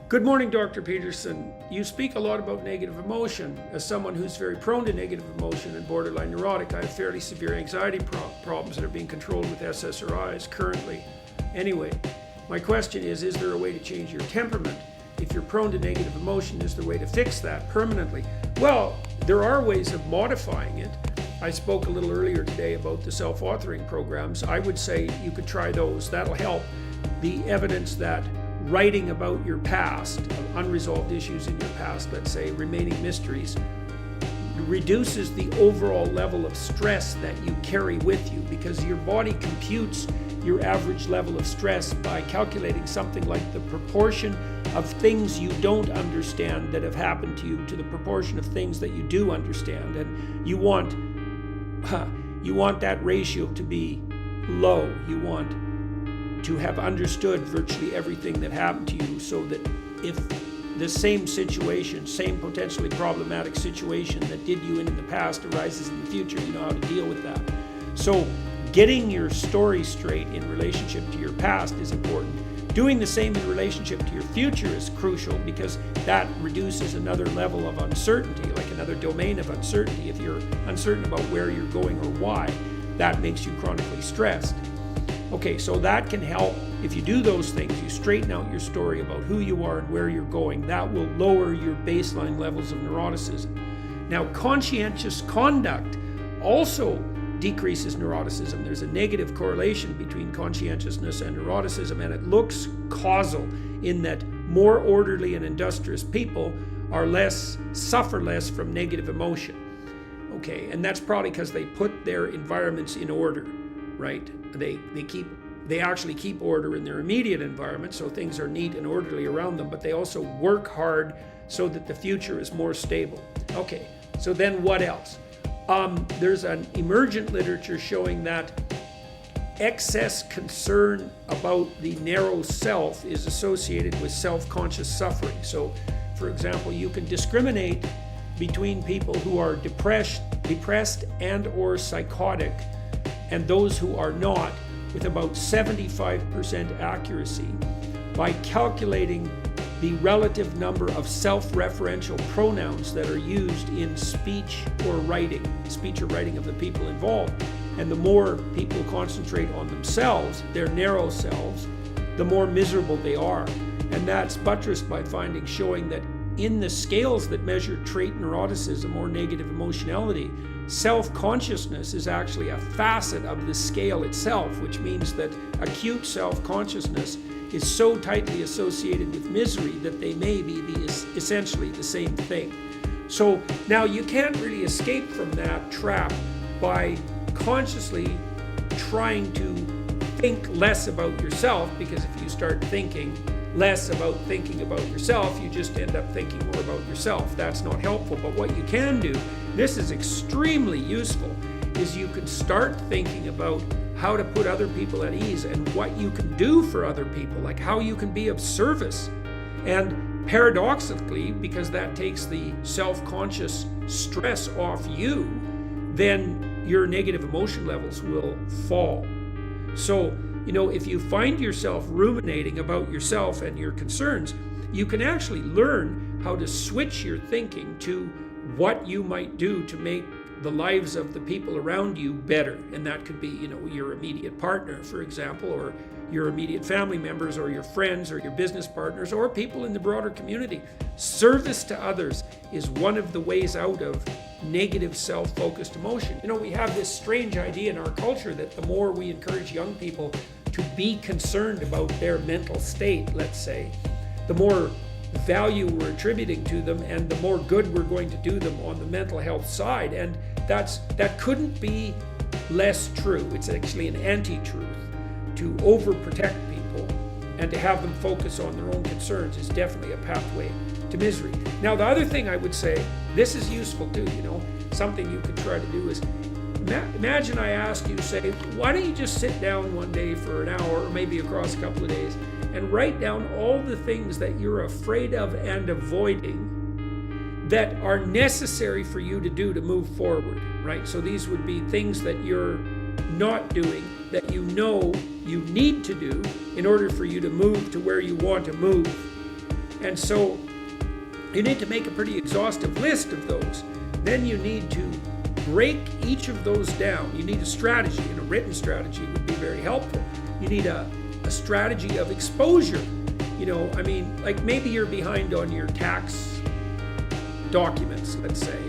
Good morning, Dr. Peterson. You speak a lot about negative emotion. As someone who's very prone to negative emotion and borderline neurotic, I have fairly severe anxiety problems that are being controlled with SSRIs currently. Anyway, my question is there a way to change your temperament? If you're prone to negative emotion, is there a way to fix that permanently? Well, there are ways of modifying it. I spoke a little earlier today about the self-authoring programs. I would say you could try those. That'll help. The evidence that writing about your past, unresolved issues in your past, let's say remaining mysteries, reduces the overall level of stress that you carry with you, because your body computes your average level of stress by calculating something like the proportion of things you don't understand that have happened to you to the proportion of things that you do understand. And you want that ratio to be low. You want to have understood virtually everything that happened to you, so that if the same situation, same potentially problematic situation that did you in the past arises in the future, you know how to deal with that. So getting your story straight in relationship to your past is important. Doing the same in relationship to your future is crucial, because that reduces another level of uncertainty, like another domain of uncertainty. If you're uncertain about where you're going or why, that makes you chronically stressed. Okay, so that can help. If you do those things, you straighten out your story about who you are and where you're going, that will lower your baseline levels of neuroticism. Now, conscientious conduct also decreases neuroticism. There's a negative correlation between conscientiousness and neuroticism, and it looks causal in that more orderly and industrious people suffer less from negative emotion. Okay, and that's probably because they put their environments in order, right? They actually keep order in their immediate environment, so things are neat and orderly around them, but they also work hard so that the future is more stable. Okay, so then what else? There's an emergent literature showing that excess concern about the narrow self is associated with self-conscious suffering. So, for example, you can discriminate between people who are depressed and or psychotic and those who are not with about 75% accuracy by calculating the relative number of self-referential pronouns that are used in speech or writing of the people involved. And the more people concentrate on themselves, their narrow selves, the more miserable they are. And that's buttressed by findings showing that in the scales that measure trait neuroticism or negative emotionality, self-consciousness is actually a facet of the scale itself, which means that acute self-consciousness is so tightly associated with misery that they may be essentially the same thing. So now you can't really escape from that trap by consciously trying to think less about yourself, because if you start thinking less about thinking about yourself, you just end up thinking more about yourself. That's not helpful. But what you can do, this is extremely useful, is you can start thinking about how to put other people at ease and what you can do for other people, like how you can be of service. And paradoxically, because that takes the self-conscious stress off you, then your negative emotion levels will fall. So, if you find yourself ruminating about yourself and your concerns, you can actually learn how to switch your thinking to what you might do to make the lives of the people around you better. And that could be, your immediate partner, for example, or your immediate family members, or your friends, or your business partners, or people in the broader community. Service to others is one of the ways out of negative self-focused emotion. We have this strange idea in our culture that the more we encourage young people to be concerned about their mental state, let's say, the more value we're attributing to them and the more good we're going to do them on the mental health side. And that couldn't be less true. It's actually an anti-truth. To overprotect people and to have them focus on their own concerns is definitely a pathway to misery. Now, the other thing I would say, this is useful too, something you could try to do is, imagine I ask you, say, why don't you just sit down one day for an hour, or maybe across a couple of days, and write down all the things that you're afraid of and avoiding that are necessary for you to do to move forward, right? So these would be things that you're not doing that you know you need to do in order for you to move to where you want to move. And so you need to make a pretty exhaustive list of those. Then you need to break each of those down. You need a strategy, and a written strategy would be very helpful. You need a strategy of exposure. Like maybe you're behind on your tax documents, let's say,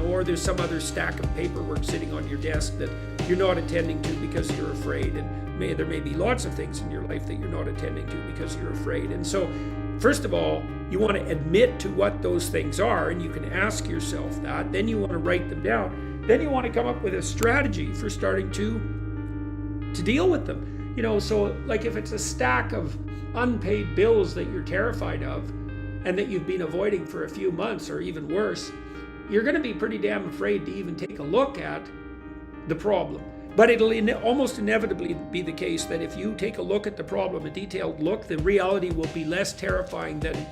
or there's some other stack of paperwork sitting on your desk that you're not attending to because you're afraid. And there may be lots of things in your life that you're not attending to because you're afraid. And so, first of all, you want to admit to what those things are, and you can ask yourself that. Then you want to write them down. Then you want to come up with a strategy for starting to deal with them. So like if it's a stack of unpaid bills that you're terrified of and that you've been avoiding for a few months or even worse, you're going to be pretty damn afraid to even take a look at the problem. But it'll almost inevitably be the case that if you take a look at the problem, a detailed look, the reality will be less terrifying than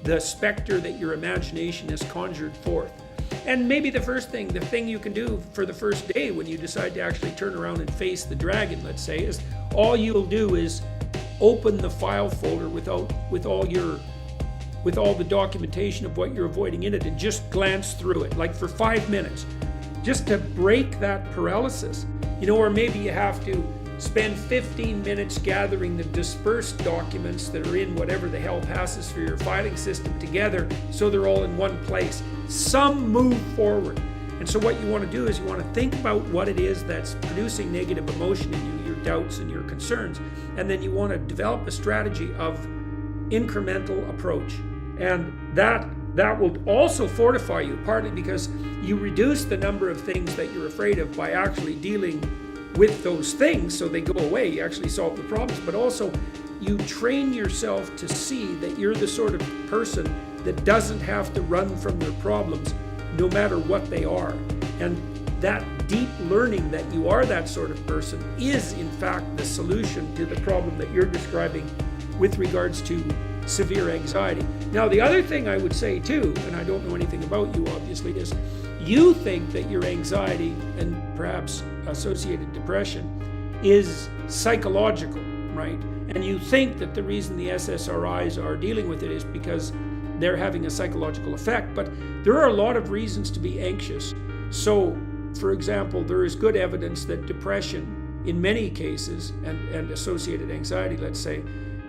the specter that your imagination has conjured forth. And maybe the thing you can do for the first day when you decide to actually turn around and face the dragon, let's say, is all you'll do is open the file folder with all the documentation of what you're avoiding in it and just glance through it, like for 5 minutes, just to break that paralysis. Or maybe you have to spend 15 minutes gathering the dispersed documents that are in whatever the hell passes for your filing system together so they're all in one place. Some move forward. And so what you want to do is you want to think about what it is that's producing negative emotion in you, your doubts and your concerns. And then you want to develop a strategy of incremental approach. And that will also fortify you, partly because you reduce the number of things that you're afraid of by actually dealing with those things so they go away. You actually solve the problems, but also you train yourself to see that you're the sort of person that doesn't have to run from their problems no matter what they are. And that deep learning that you are that sort of person is in fact the solution to the problem that you're describing with regards to severe anxiety. Now, the other thing I would say too, and I don't know anything about you obviously, is you think that your anxiety and perhaps associated depression is psychological, right? And you think that the reason the SSRIs are dealing with it is because they're having a psychological effect, but there are a lot of reasons to be anxious. So, for example, there is good evidence that depression, in many cases, and associated anxiety, let's say,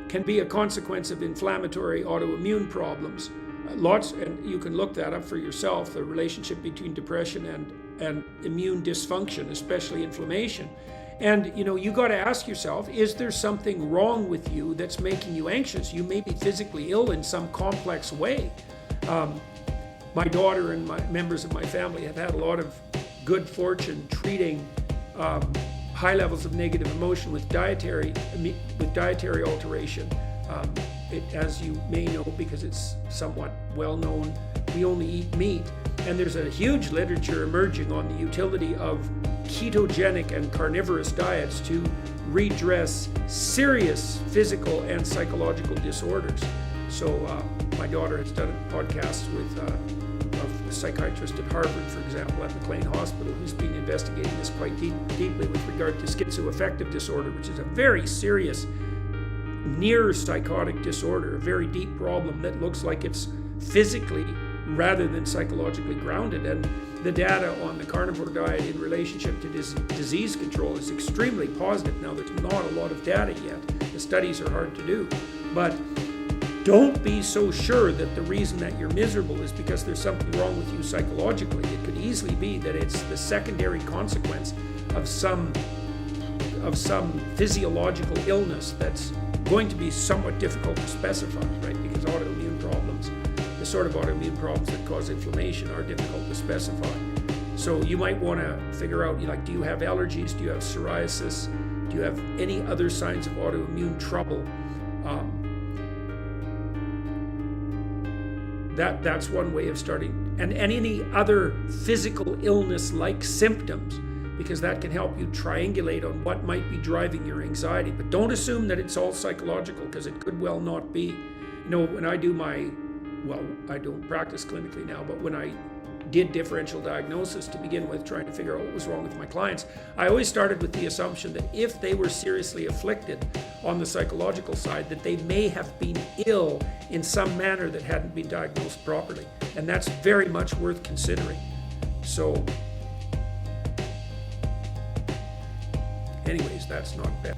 can be a consequence of inflammatory autoimmune problems. And you can look that up for yourself, the relationship between depression and immune dysfunction, especially inflammation. And you got to ask yourself, is there something wrong with you that's making you anxious? You may be physically ill in some complex way. My daughter and members of my family have had a lot of good fortune treating high levels of negative emotion with dietary alteration. As you may know, because it's somewhat well known, we only eat meat. And there's a huge literature emerging on the utility of ketogenic and carnivorous diets to redress serious physical and psychological disorders. So my daughter has done podcasts with a psychiatrist at Harvard, for example, at McLean Hospital, who's been investigating this quite deeply with regard to schizoaffective disorder, which is a very serious near psychotic disorder, a very deep problem that looks like it's physically rather than psychologically grounded. And the data on the carnivore diet in relationship to disease control is extremely positive. Now, there's not a lot of data yet. The studies are hard to do. But don't be so sure that the reason that you're miserable is because there's something wrong with you psychologically. It could easily be that it's the secondary consequence of some physiological illness that's going to be somewhat difficult to specify, right? Because autoimmune problems, the sort of autoimmune problems that cause inflammation, are difficult to specify. So you might want to figure out, do you have allergies? Do you have psoriasis? Do you have any other signs of autoimmune trouble? That's one way of starting. And any other physical illness-like symptoms, because that can help you triangulate on what might be driving your anxiety. But don't assume that it's all psychological, because it could well not be. When I do I don't practice clinically now, but when I did differential diagnosis to begin with, trying to figure out what was wrong with my clients, I always started with the assumption that if they were seriously afflicted on the psychological side, that they may have been ill in some manner that hadn't been diagnosed properly. And that's very much worth considering. So, anyways, that's not bad.